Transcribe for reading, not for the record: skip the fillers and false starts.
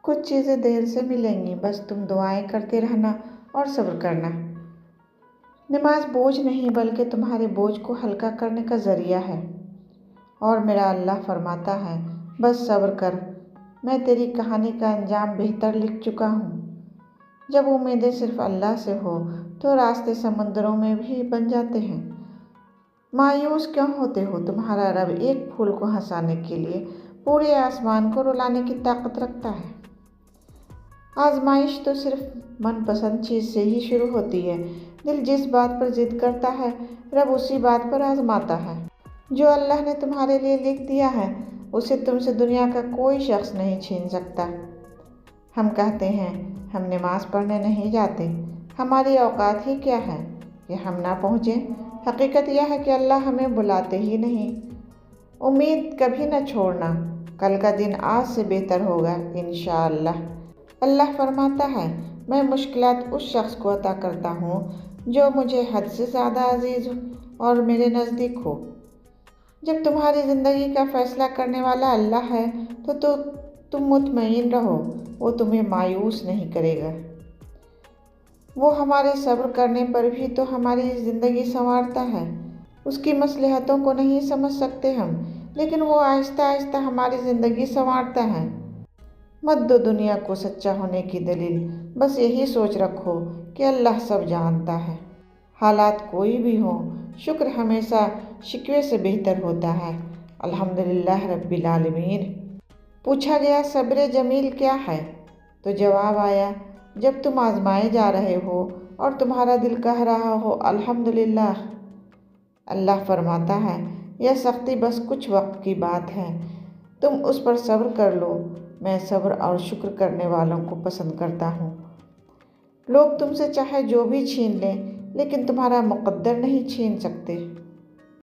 कुछ चीज़ें देर से मिलेंगी, बस तुम दुआएं करते रहना और सब्र करना। नमाज बोझ नहीं बल्कि तुम्हारे बोझ को हल्का करने का ज़रिया है। और मेरा अल्लाह फरमाता है, बस सब्र कर, मैं तेरी कहानी का अंजाम बेहतर लिख चुका हूँ। जब उम्मीदें सिर्फ अल्लाह से हो तो रास्ते समुंदरों में भी बन जाते हैं। मायूस क्यों होते हो? तुम्हारा रब एक फूल को हंसाने के लिए पूरे आसमान को रुलाने की ताकत रखता है। आजमाइश तो सिर्फ मनपसंद चीज़ से ही शुरू होती है। दिल जिस बात पर जिद करता है, रब उसी बात पर आजमाता है। जो अल्लाह ने तुम्हारे लिए लिख दिया है उसे तुमसे दुनिया का कोई शख्स नहीं छीन सकता। हम कहते हैं हम नमाज पढ़ने नहीं जाते, हमारी औकात ही क्या है कि हम ना पहुँचें। हकीकत यह है कि अल्लाह हमें बुलाते ही नहीं। उम्मीद कभी न छोड़ना, कल का दिन आज से बेहतर होगा इंशाअल्लाह। अल्लाह फरमाता है, मैं मुश्किलात उस शख्स को अता करता हूँ जो मुझे हद से ज़्यादा अजीज़ और मेरे नज़दीक हो। जब तुम्हारी ज़िंदगी का फ़ैसला करने वाला अल्लाह है तो तुम मुतमईन रहो, वो तुम्हें मायूस नहीं करेगा। वो हमारे सब्र करने पर भी तो हमारी ज़िंदगी संवारता है। उसकी मसलहतों को नहीं समझ सकते हम, लेकिन वो आहिस्ता आहिस्ता हमारी ज़िंदगी संवारता है। मत दो दुनिया को सच्चा होने की दलील, बस यही सोच रखो कि अल्लाह सब जानता है। हालात कोई भी हो, शुक्र हमेशा शिकवे से बेहतर होता है। अल्हम्दुलिल्लाह रब्बिल आलमीन। पूछा गया सब्र जमील क्या है, तो जवाब आया, जब तुम आजमाए जा रहे हो और तुम्हारा दिल कह रहा हो अल्हम्दुलिल्लाह। अल्लाह फरमाता है, यह सख्ती बस कुछ वक्त की बात है, तुम उस पर सब्र कर लो। मैं सब्र और शुक्र करने वालों को पसंद करता हूँ। लोग तुमसे चाहे जो भी छीन लें, लेकिन तुम्हारा मुक़द्दर नहीं छीन सकते।